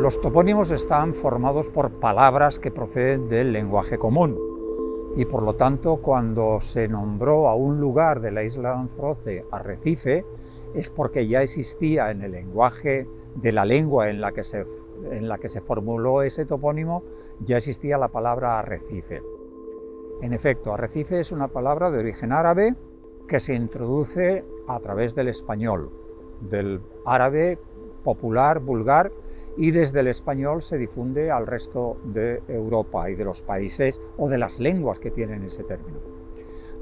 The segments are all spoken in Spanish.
Los topónimos están formados por palabras que proceden del lenguaje común y por lo tanto cuando se nombró a un lugar de la isla de Lanzarote Arrecife es porque ya existía en el lenguaje de la lengua en la que se formuló ese topónimo, ya existía la palabra arrecife. En efecto, arrecife es una palabra de origen árabe que se introduce a través del español, del árabe popular, vulgar, y desde el español se difunde al resto de Europa y de los países o de las lenguas que tienen ese término.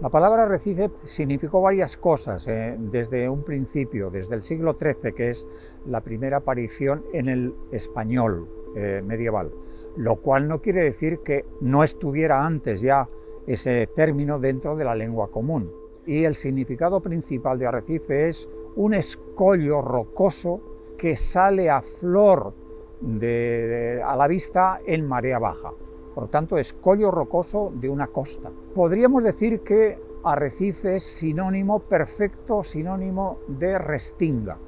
La palabra arrecife significó varias cosas desde un principio, desde el siglo XIII, que es la primera aparición en el español medieval, lo cual no quiere decir que no estuviera antes ya ese término dentro de la lengua común. Y el significado principal de arrecife es un escollo rocoso que sale a flor a la vista en marea baja. Por lo tanto, escollo rocoso de una costa. Podríamos decir que arrecife es sinónimo, perfecto sinónimo de restinga.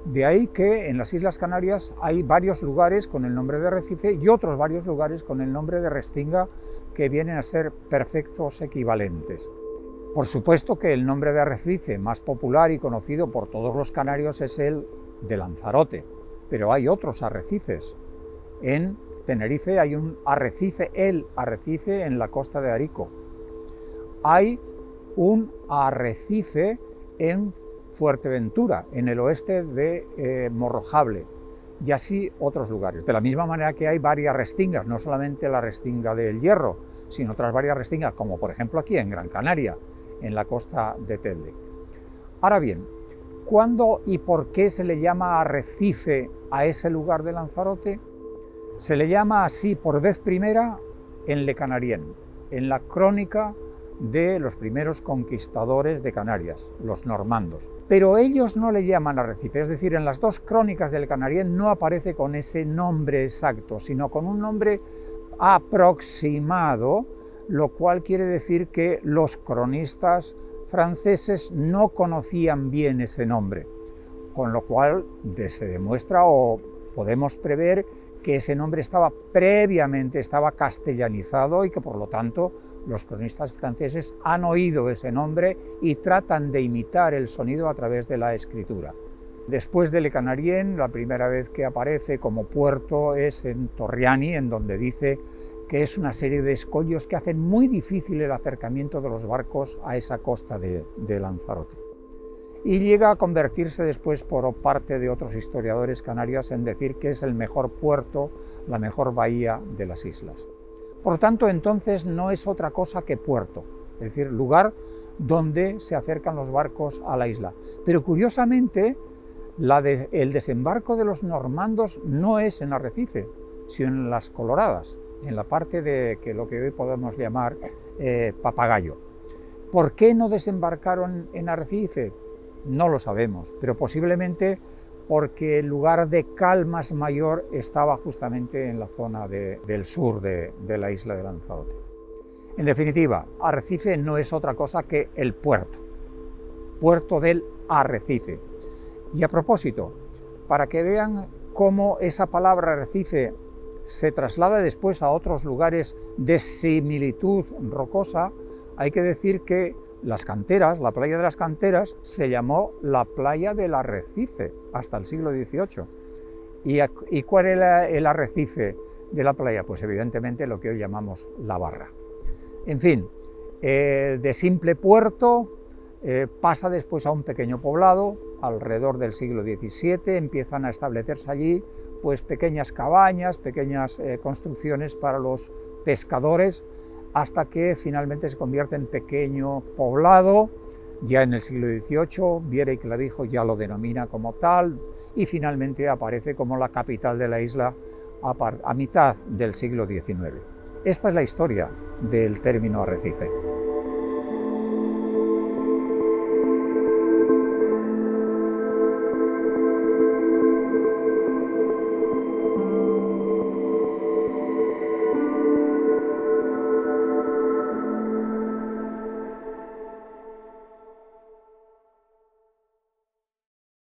De ahí que en las Islas Canarias hay varios lugares con el nombre de arrecife y otros varios lugares con el nombre de restinga que vienen a ser perfectos equivalentes. Por supuesto que el nombre de arrecife más popular y conocido por todos los canarios es el de Lanzarote, pero hay otros arrecifes. En Tenerife hay un arrecife, el arrecife en la costa de Arico. Hay un arrecife en Fuerteventura, en el oeste de Morrojable, y así otros lugares. De la misma manera que hay varias restingas, no solamente la restinga del Hierro, sino otras varias restingas, como por ejemplo aquí en Gran Canaria, en la costa de Telde. Ahora bien, ¿cuándo y por qué se le llama arrecife a ese lugar de Lanzarote? Se le llama así por vez primera en Le Canarien, en la crónica de los primeros conquistadores de Canarias, los normandos. Pero ellos no le llaman arrecife, es decir, en las dos crónicas de Le Canarien no aparece con ese nombre exacto, sino con un nombre aproximado, lo cual quiere decir que los cronistas franceses no conocían bien ese nombre, con lo cual se demuestra o podemos prever que ese nombre estaba castellanizado y que por lo tanto los cronistas franceses han oído ese nombre y tratan de imitar el sonido a través de la escritura. Después de Le Canarien, la primera vez que aparece como puerto es en Torriani, en donde dice que es una serie de escollos que hacen muy difícil el acercamiento de los barcos a esa costa de Lanzarote. Y llega a convertirse después por parte de otros historiadores canarios en decir que es el mejor puerto, la mejor bahía de las islas. Por lo tanto, entonces no es otra cosa que puerto, es decir, lugar donde se acercan los barcos a la isla. Pero curiosamente, el desembarco de los normandos no es en Arrecife, sino en las Coloradas, en la parte de lo que hoy podemos llamar Papagayo. ¿Por qué no desembarcaron en Arrecife? No lo sabemos, pero posiblemente porque el lugar de calmas mayor estaba justamente en la zona del sur de la isla de Lanzarote. En definitiva, Arrecife no es otra cosa que el puerto del Arrecife. Y a propósito, para que vean cómo esa palabra arrecife se traslada después a otros lugares de similitud rocosa, hay que decir que las canteras, la playa de las canteras, se llamó la playa del Arrecife hasta el siglo XVIII. ¿Y cuál era el arrecife de la playa? Pues evidentemente lo que hoy llamamos la barra. En fin, de simple puerto pasa después a un pequeño poblado. Alrededor del siglo XVII empiezan a establecerse allí pues pequeñas cabañas, pequeñas construcciones para los pescadores, hasta que finalmente se convierte en pequeño poblado. Ya en el siglo XVIII, Viera y Clavijo ya lo denomina como tal, y finalmente aparece como la capital de la isla a mitad del siglo XIX. Esta es la historia del término arrecife.